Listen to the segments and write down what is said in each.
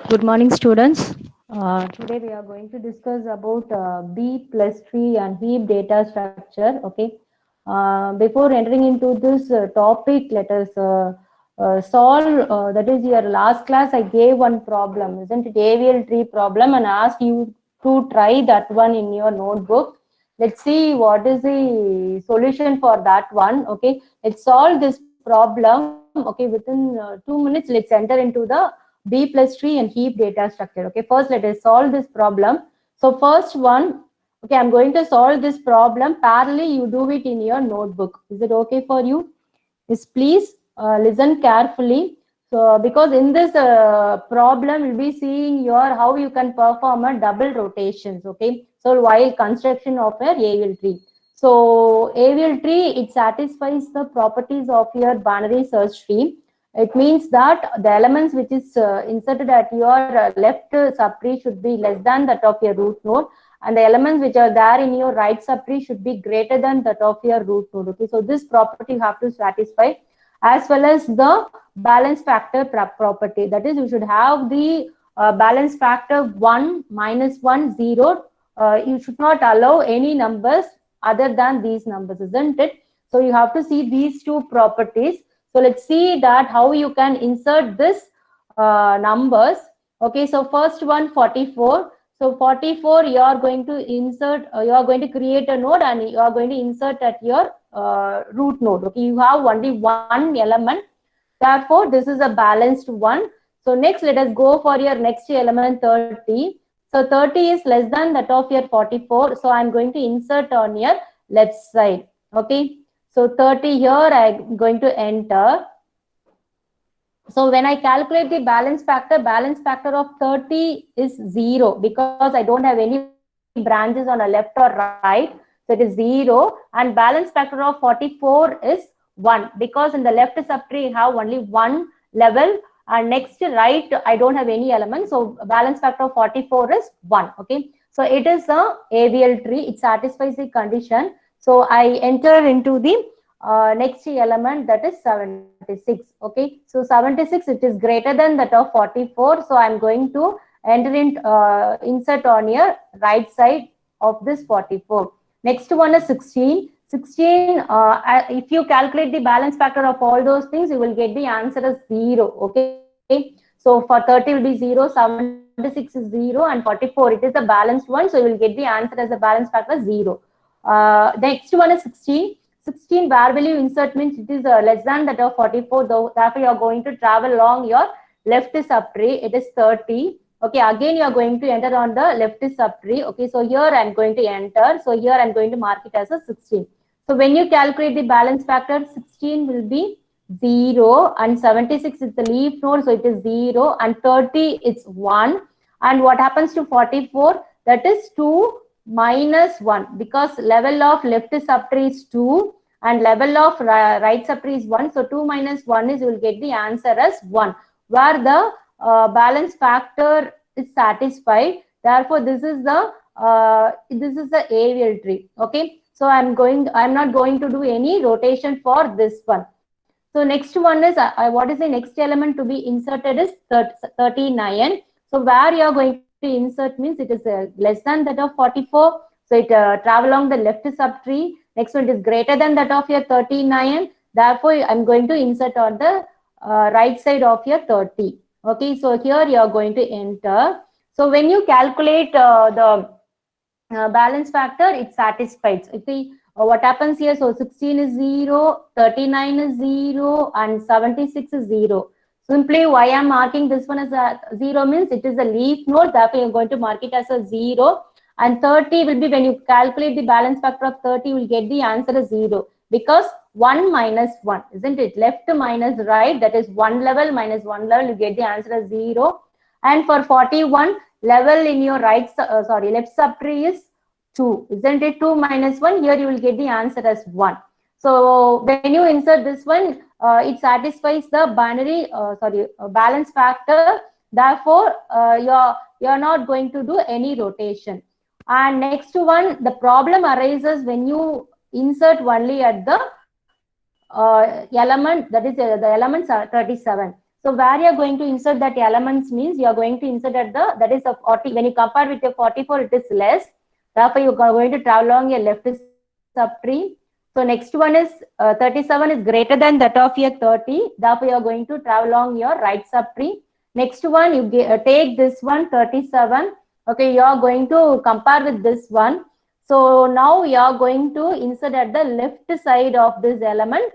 Good morning, students. Today we are going to discuss about B plus tree and heap data structure. Okay. Before entering into this topic, let us solve. That is your last class. I gave one problem, isn't it? AVL tree problem, and asked you to try that one in your notebook. Let's see what is the solution for that one. Okay. Let's solve this problem. Okay. Within 2 minutes, let's enter into the B plus tree and heap data structure. Okay, first let us solve this problem. So first one, okay, I'm going to solve this problem. Parallelly, you do it in your notebook. Is it okay for you? Yes, please listen carefully. So because in this problem, we'll be seeing your how you can perform a double rotations. Okay, so while construction of a AVL tree. So AVL tree, it satisfies the properties of your binary search tree. It means that the elements which is inserted at your left subtree should be less than that of your root node, and the elements which are there in your right subtree should be greater than that of your root node. Okay, so this property you have to satisfy, as well as the balance factor property. That is, you should have the balance factor 1, -1, 0. You should not allow any numbers other than these numbers, isn't it? So you have to see these two properties. So let's see that how you can insert this numbers. Okay, so first one 44. So 44, you are going to insert, you are going to create a node and you are going to insert at your root node. Okay, you have only one element. Therefore, this is a balanced one. So next, let us go for your next element 30. So 30 is less than that of your 44. So I'm going to insert on your left side. Okay. So 30 here, I'm going to enter. So when I calculate the balance factor of 30 is 0 because I don't have any branches on a left or right. So it is 0. And balance factor of 44 is 1 because in the left subtree I have only one level, and next right I don't have any element. So balance factor of 44 is 1. Okay. So it is a AVL tree. It satisfies the condition. So I enter into the next element, that is 76. Okay, so 76, it is greater than that of 44. So I'm going to enter in insert on your right side of this 44. Next one is 16. 16, if you calculate the balance factor of all those things, you will get the answer as 0. Okay, so for 30 will be 0, 76 is 0, and 44, it is the balanced one. So you will get the answer as a balance factor 0. Next one is 16. 16, where will you insert means it is less than that of 44, though therefore you are going to travel along your left subtree. It is 30. Okay, again you are going to enter on the left subtree. Okay, so here I am going to enter. So here I am going to mark it as a 16. So when you calculate the balance factor, 16 will be 0, and 76 is the leaf node, so it is 0, and 30 it's 1. And what happens to 44? That is 2 minus 1, because level of left subtree is 2 and level of right subtree is 1. So 2 minus 1 is, you will get the answer as 1, where the balance factor is satisfied. Therefore, this is the AVL tree. Okay, so I'm not going to do any rotation for this one. So next one is what is the next element to be inserted is 39. So where you are going to insert means it is less than that of 44. So it travel along the left subtree. Next one is greater than that of your 39. Therefore, I'm going to insert on the right side of your 30. Okay, so here you are going to enter. So when you calculate the balance factor, it satisfies. Okay, what happens here? So 16 is 0, 39 is 0, and 76 is 0. Simply, why I am marking this one as a 0 means it is a leaf node. Therefore, you're going to mark it as a 0. And 30 will be, when you calculate the balance factor of 30, you will get the answer as 0. Because 1 minus 1, isn't it? Left minus right, that is 1 level minus 1 level, you get the answer as 0. And for 41, level in your left subtree is 2, isn't it? 2 minus 1, here you will get the answer as 1. So when you insert this one, it satisfies the balance factor. Therefore, you're not going to do any rotation. And next one, the problem arises when you insert only at the element, that is the elements are 37. So where you are going to insert that elements means you are going to insert at the, that is a 40. When you compare with your 44, it is less. Therefore, you are going to travel along your left subtree. So next one is 37 is greater than that of your 30. Therefore, you are going to travel along your right subtree. Next one, you take this one 37. Okay, you are going to compare with this one. So now you are going to insert at the left side of this element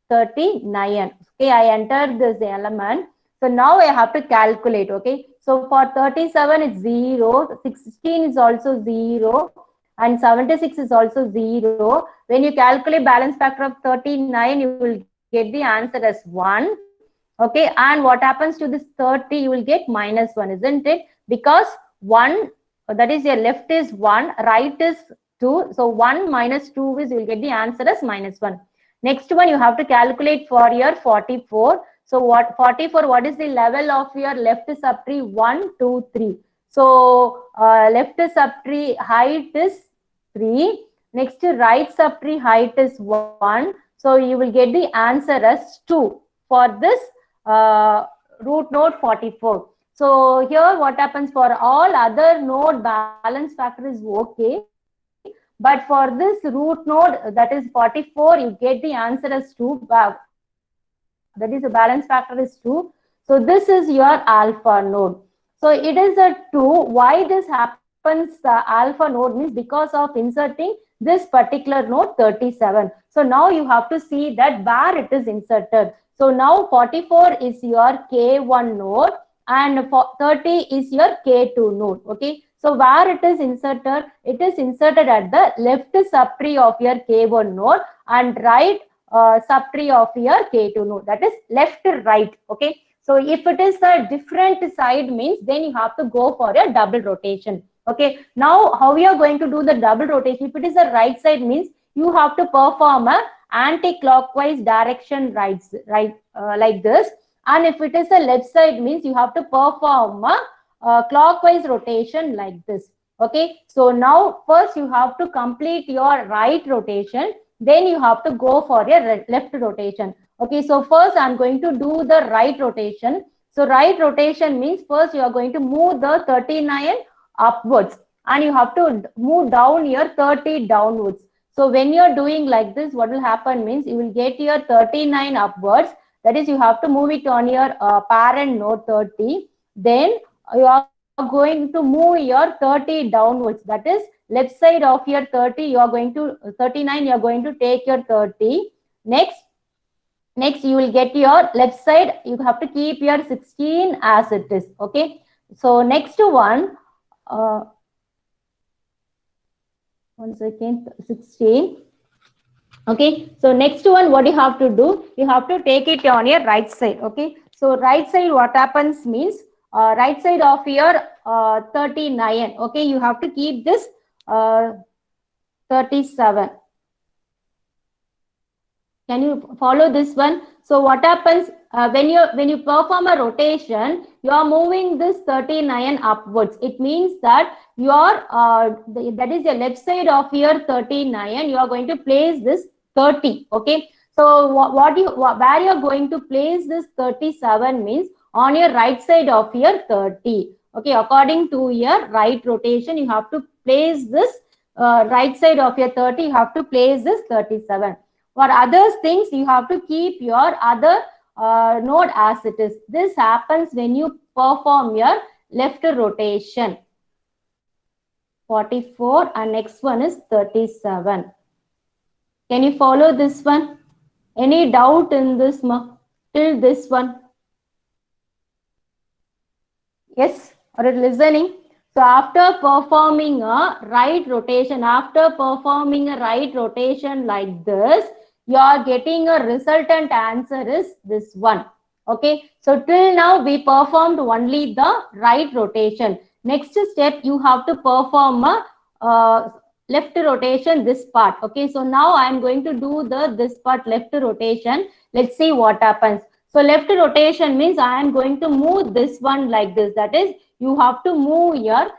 39. Okay, I entered this element. So now I have to calculate. Okay, so for 37 it's 0, 16 is also 0, and 76 is also 0. When you calculate balance factor of 39, you will get the answer as 1. Okay, and what happens to this 30? You will get minus 1, isn't it? Because 1, that is your left is 1, right is 2. So 1 minus 2 is, you will get the answer as minus 1. Next one, you have to calculate for your 44. So what 44, what is the level of your left subtree? 1, 2, 3. So left subtree height is 3. Next right subtree height is 1. So you will get the answer as 2 for this root node 44. So here what happens, for all other node balance factor is okay. But for this root node, that is 44, you get the answer as 2. That is the balance factor is 2. So this is your alpha node. So it is a 2. Why this happens, alpha node means because of inserting this particular node 37. So now you have to see that where it is inserted. So now 44 is your K1 node and 30 is your K2 node. Okay. So where it is inserted at the left subtree of your K1 node and right subtree of your K2 node. That is left to right. Okay. So if it is a different side means then you have to go for a double rotation. Okay. Now how we are going to do the double rotation? If it is a right side means you have to perform a anti-clockwise direction right, like this. And if it is a left side means you have to perform a clockwise rotation like this. Okay. So now first you have to complete your right rotation. Then you have to go for your left rotation. Okay. So first I'm going to do the right rotation. So right rotation means first you are going to move the 39 upwards and you have to move down your 30 downwards. So when you're doing like this, what will happen means you will get your 39 upwards. That is, you have to move it on your parent node 30. Then you are going to move your 30 downwards. That is, left side of your 30, you are going to 39, you are going to take your 30. Next you will get your left side. You have to keep your 16 as it is. Okay. So next one, 1 second, 16. Okay. So next one, what you have to do? You have to take it on your right side. Okay. So right side, what happens means right side of your 39. Okay. You have to keep this 37. Can you follow this one? So what happens when you perform a rotation, you are moving this 39 upwards. It means that your that is your left side of your 39. You are going to place this 30. Okay. So where you are going to place this 37 means on your right side of your 30. Okay. According to your right rotation, you have to place this right side of your 30. You have to place this 37. For other things, you have to keep your other node as it is. This happens when you perform your left rotation. 44 and next one is 37. Can you follow this one? Any doubt in this till this one? Yes, are you listening? So after performing a right rotation, like this, you are getting a resultant answer is this one. Okay. So till now we performed only the right rotation. Next step, you have to perform a left rotation, this part. Okay. So now I am going to do this part left rotation. Let's see what happens. So left rotation means I am going to move this one like this. That is, you have to move your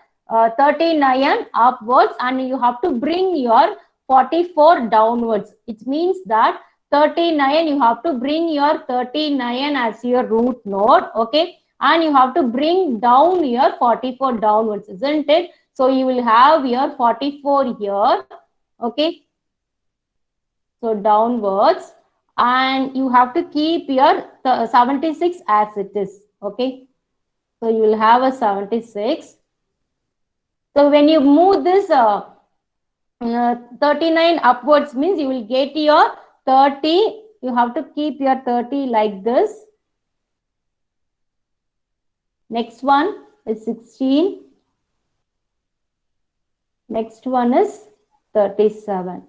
39 upwards and you have to bring your 44 downwards. It means that 39, you have to bring your 39 as your root node, okay? And you have to bring down your 44 downwards, isn't it? So you will have your 44 here, okay? So downwards, and you have to keep your 76 as it is, okay? So you will have a 76. So when you move this 39 upwards means you will get your 30. You have to keep your 30 like this. Next one is 16. Next one is 37.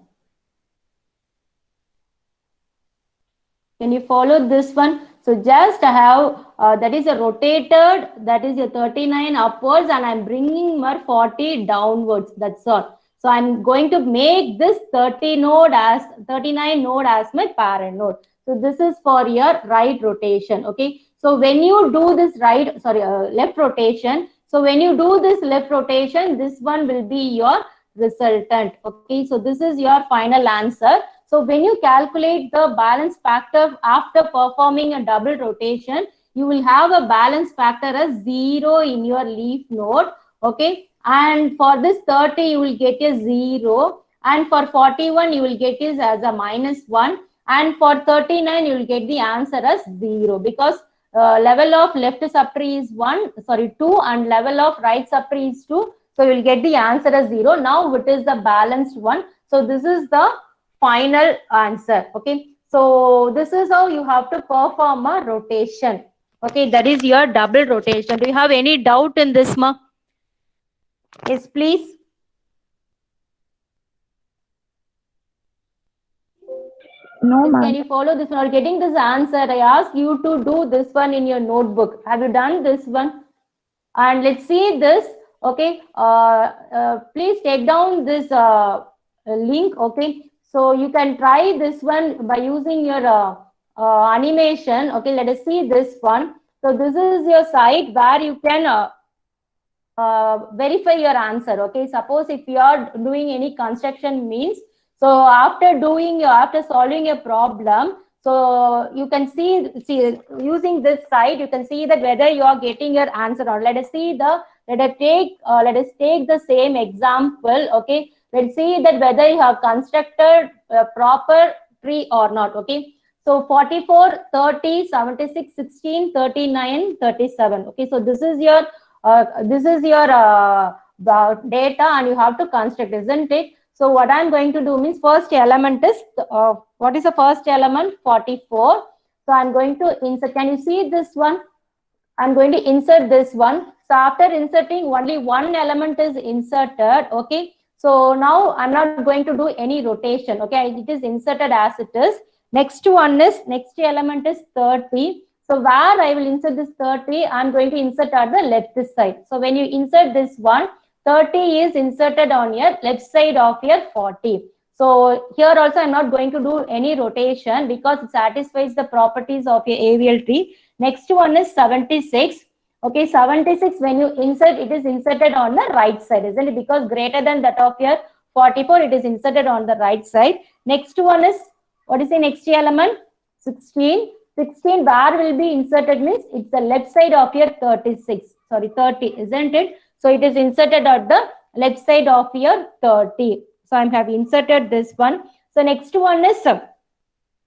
Can you follow this one? So just have that is a rotated, that is a 39 upwards, and I'm bringing my 40 downwards. That's all. So I'm going to make this 39 node as my parent node. So this is for your right rotation. Okay. So when you do this left rotation. So when you do this left rotation, this one will be your resultant. Okay. So this is your final answer. So when you calculate the balance factor after performing a double rotation, you will have a balance factor as 0 in your leaf node. Okay. And for this 30, you will get a 0. And for 41, you will get it as a -1. And for 39, you will get the answer as 0, because level of left subtree is 2, and level of right subtree is 2. So you will get the answer as 0. Now it is the balanced one. So this is the final answer. Okay. So this is how you have to perform a rotation. Okay. That is your double rotation. Do you have any doubt in this, ma? Yes, please. No, ma'am. Can you follow this one or getting this answer? I asked you to do this one in your notebook. Have you done this one? And let's see this. Okay. Please take down this link. Okay. So you can try this one by using your animation. Okay. Let us see this one. So this is your site where you can verify your answer. Okay. Suppose if you are doing any construction means, so after solving a problem, so you can see using this site, you can see that whether you are getting your answer or. Let us take the same example. Okay. Let's see that whether you have constructed a proper tree or not. Okay. So 44, 30, 76, 16, 39, 37. Okay. So this is your data, and you have to construct, isn't it? So what I'm going to do means, first element is, what is the first element? 44. So I'm going to insert. Can you see this one? I'm going to insert this one. So after inserting, only one element is inserted. Okay. So now I'm not going to do any rotation. Okay. It is inserted as it is. Next element is 30. So where I will insert this 30, I'm going to insert at the left side. So when you insert this one, 30 is inserted on your left side of your 40. So here also I'm not going to do any rotation because it satisfies the properties of your AVL tree. Next one is 76. Okay, 76, when you insert, it is inserted on the right side, isn't it? Because greater than that of your 44, it is inserted on the right side. Next one is, what is the next element? 16. 16, where will be inserted means it's the left side of your 30, isn't it? So it is inserted at the left side of your 30. So I have inserted this one. So next one is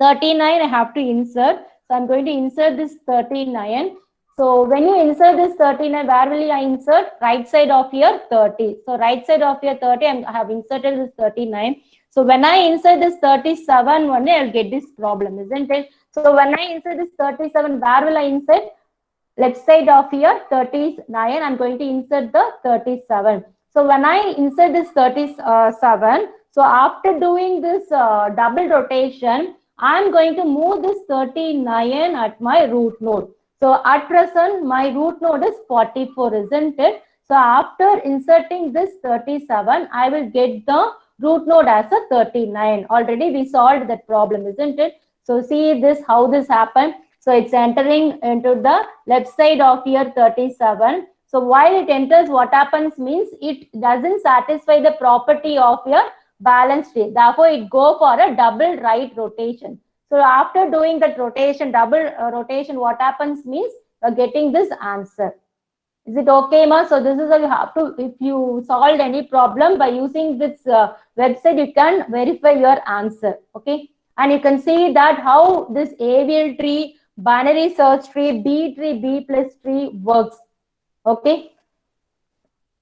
39, I have to insert. So I'm going to insert this 39. So when you insert this 39, where will I insert? Right side of your 30. So right side of your 30, I have inserted this 39. So when I insert this 37, one day I'll get this problem, isn't it? So when I insert this 37, where will I insert? Left side of your 39, I'm going to insert the 37. So when I insert this 37, so after doing this double rotation, I'm going to move this 39 at my root node. So at present, my root node is 44, isn't it? So after inserting this 37, I will get the root node as a 39. Already we solved that problem, isn't it? So see this, how this happened. So it's entering into the left side of your 37. So while it enters, what happens means it doesn't satisfy the property of your balance tree. Therefore, it go for a double right rotation. So after doing that rotation, double rotation, what happens means you're getting this answer. Is it okay, ma? So this is how you have to, if you solved any problem by using this website, you can verify your answer, okay? And you can see that how this AVL tree, binary search tree, B tree, B plus tree works, okay?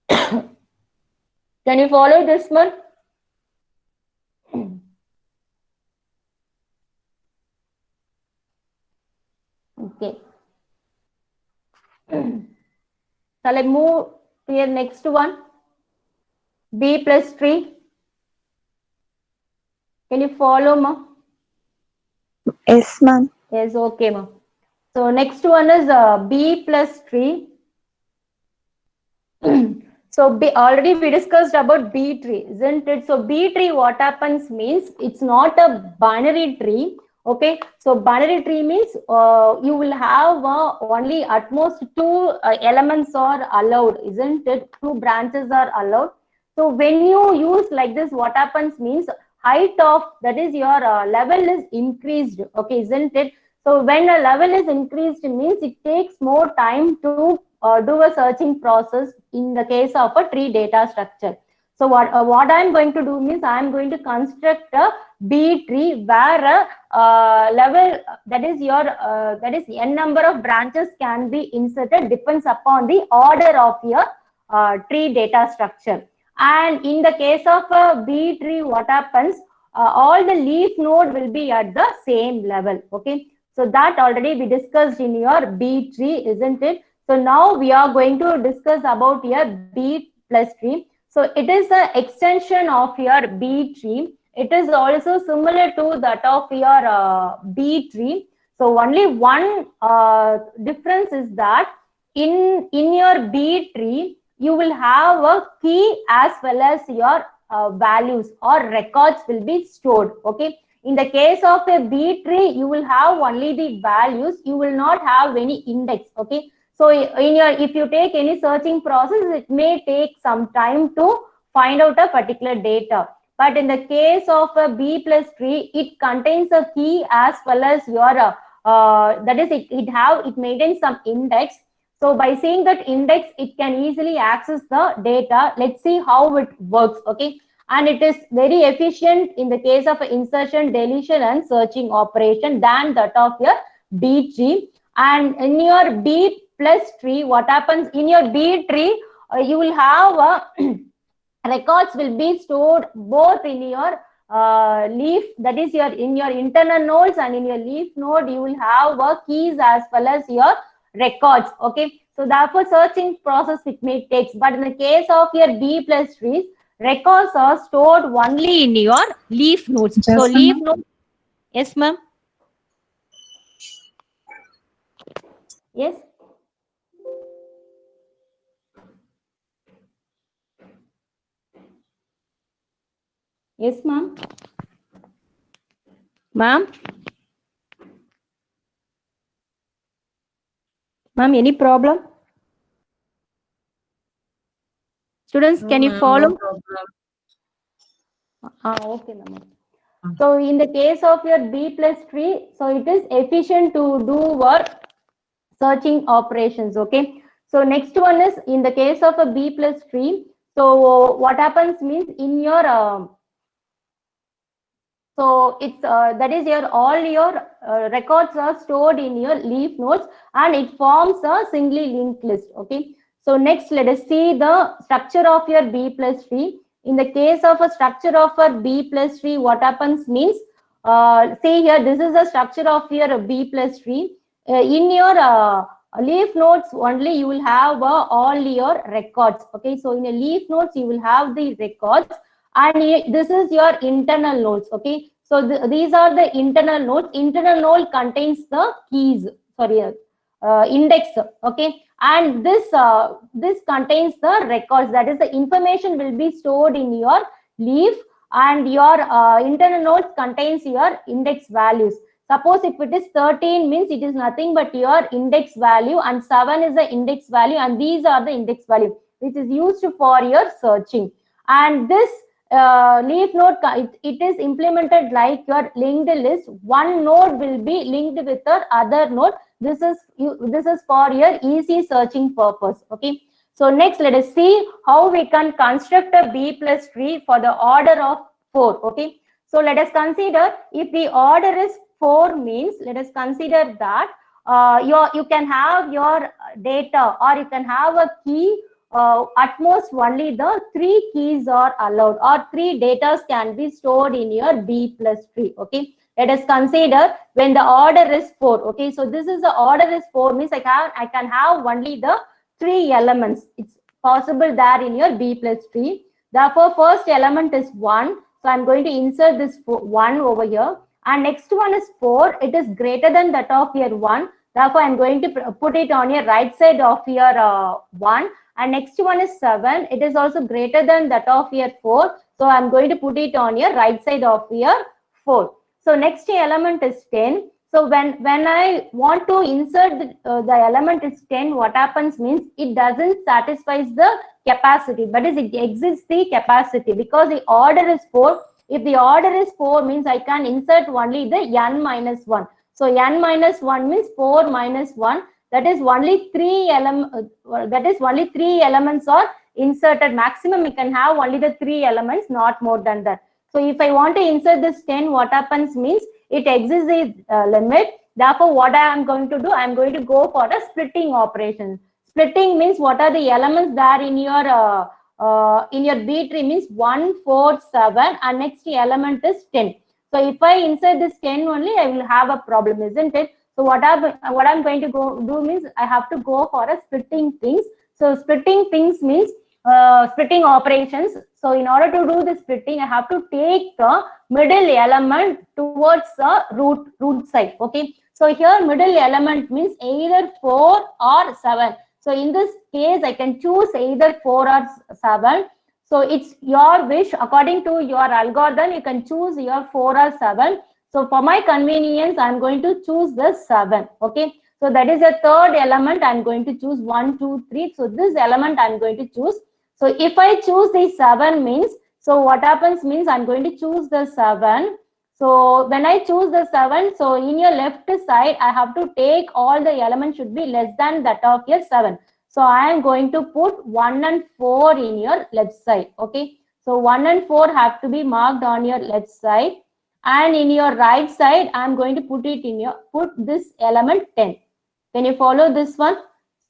Can you follow this one? Okay. Shall I move to your next one? B plus tree. Can you follow, ma? Yes, ma'am. Yes, okay, ma. So next one is B plus tree. So already we discussed about B tree, isn't it? So B tree, what happens means it's not a binary tree. Okay, so binary tree means you will have only at most two elements are allowed, isn't it? Two branches are allowed. So when you use like this, what happens means height of, that is your level is increased. Okay, isn't it? So when a level is increased, it means it takes more time to do a searching process in the case of a tree data structure. So what I'm going to do means I'm going to construct a B tree where a level, that is your that is n number of branches can be inserted, depends upon the order of your tree data structure. And in the case of a B tree, what happens? All the leaf node will be at the same level. Okay. So that already we discussed in your B tree, isn't it? So now we are going to discuss about your B plus tree. So it is an extension of your B tree. It is also similar to that of your B tree. So only one difference is that in your B tree, you will have a key as well as your values or records will be stored. Okay. In the case of a B tree, you will have only the values. You will not have any index. Okay. So in your, if you take any searching process, it may take some time to find out a particular data. But in the case of a B plus tree, it contains a key as well as your that is it maintains some index. So by seeing that index, it can easily access the data. Let's see how it works. Okay. And it is very efficient in the case of insertion, deletion, and searching operation than that of your B tree. And in your B plus tree, what happens in your B tree, you will have records will be stored both in your leaf, that is your in your internal nodes, and in your leaf node you will have keys as well as your records. Okay, so therefore searching process it may takes, but in the case of your B plus trees, records are stored only in your leaf nodes. So leaf node. Yes, ma'am. Yes. Yes, ma'am. Ma'am. Ma'am, any problem? Students, can you follow? No problem. Okay, ma'am. So in the case of your B plus tree, so it is efficient to do work searching operations. Okay. So next one is in the case of a B plus tree. So what happens means in your so it's that is your all your records are stored in your leaf nodes and it forms a singly linked list. Okay. So next let us see the structure of your B plus tree. In the case of a structure of a B plus tree, what happens means see here, this is the structure of your B plus tree. In your leaf nodes only you will have all your records. Okay, so in your leaf nodes you will have the records, and this is your internal nodes. Okay, so these are the internal nodes. Internal node contains the keys, sorry, index. Okay, and this contains the records, that is the information will be stored in your leaf, and your internal nodes contains your index values. Suppose if it is 13 means it is nothing but your index value, and 7 is the index value, and these are the index value which is used for your searching. And this leaf node, it is implemented like your linked list. One node will be linked with the other node. This is for your easy searching purpose. Okay. So next, let us see how we can construct a B plus tree for the order of 4. Okay. So let us consider, if the order is 4 means, let us consider that you can have your data, or you can have a key. At most only the 3 keys are allowed, or 3 data can be stored in your B plus tree. Okay. Let us consider when the order is 4. Okay. So this is the order is 4 means I can have only the 3 elements. It's possible there in your B plus tree. Therefore, first element is 1. So I'm going to insert this 1 over here. And next one is 4. It is greater than that of your 1. Therefore, I'm going to put it on your right side of your 1. And next one is 7. It is also greater than that of your 4. So I'm going to put it on your right side of your 4. So next element is 10. So when I want to insert the element is 10, what happens means it doesn't satisfies the capacity, but it exists the capacity, because the order is 4. If the order is 4 means I can insert only the n minus 1. So n minus 1 means 4 minus 1. That is only 3 elements are inserted. Maximum you can have only the 3 elements, not more than that. So if I want to insert this 10, what happens means it exceeds the limit. Therefore, what I am going to do, I am going to go for a splitting operation. Splitting means what are the elements there in your B tree means 1, 4, 7, and next element is 10. So if I insert this 10 only, I will have a problem, isn't it? So what I'm going to go do means I have to go for a splitting things. So splitting things means splitting operations. So in order to do the splitting, I have to take the middle element towards the root side. Okay. So here middle element means either 4 or 7. So in this case, I can choose either 4 or 7. So it's your wish. According to your algorithm, you can choose your 4 or 7. So for my convenience, I'm going to choose the 7. Okay. So that is the third element. I'm going to choose 1, 2, 3. So this element I'm going to choose. So if I choose the 7 means, so what happens means I'm going to choose the 7. So when I choose the 7, so in your left side, I have to take all the elements should be less than that of your 7. So I am going to put 1 and 4 in your left side. Okay. So 1 and 4 have to be marked on your left side. And in your right side, I am going to put this element 10. Can you follow this one?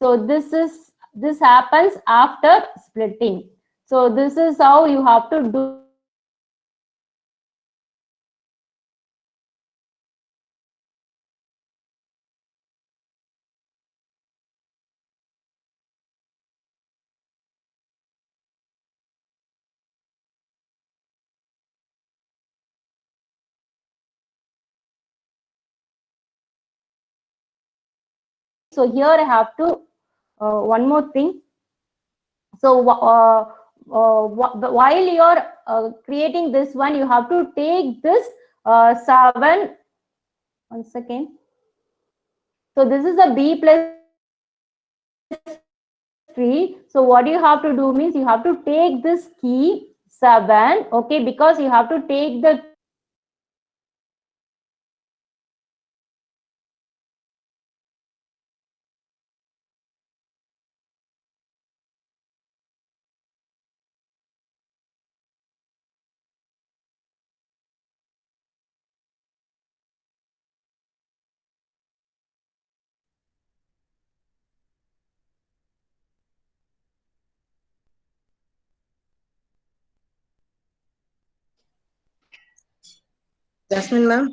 So this happens after splitting. So this is how you have to do. So here I have to one more thing. So while you're creating this one, you have to take this 7. 1 second. So this is a B plus tree. So what you have to do means you have to take this key 7. Okay, because you have to take the Jasmine ma'am.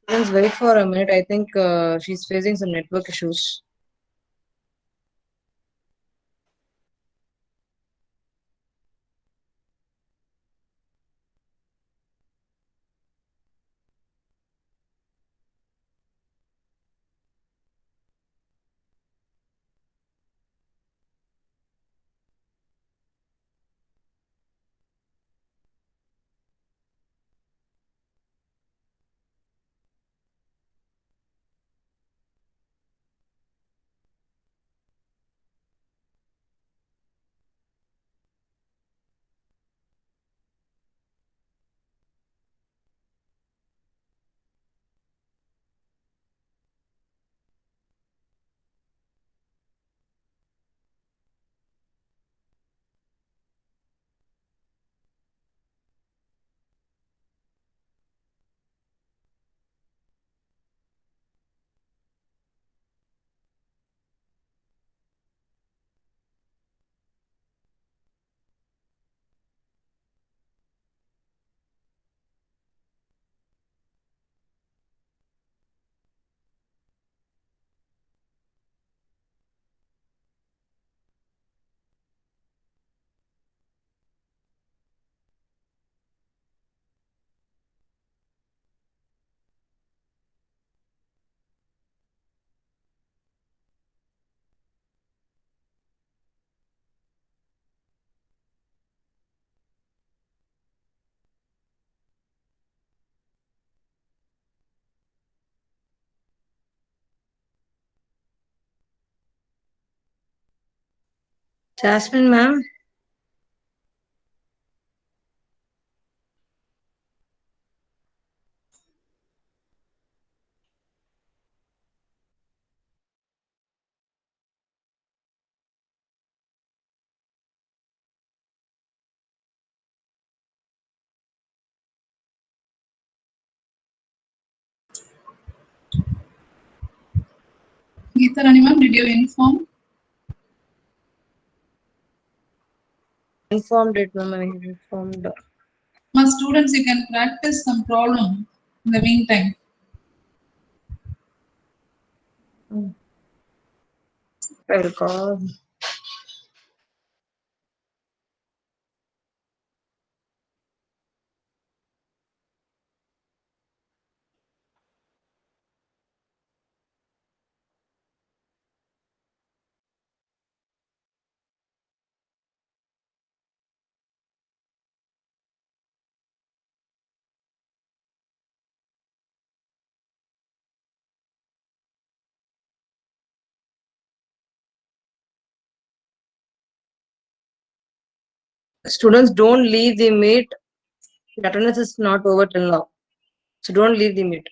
Students, wait for a minute. I think she's facing some network issues. Jasmine, ma'am. Geeta Rani ma'am, did you inform? Informed it, ma'am. I informed. My students, you can practice some problem in the meantime. I will call. Students, don't leave the meet. The attendance is not over till now. So don't leave the meet.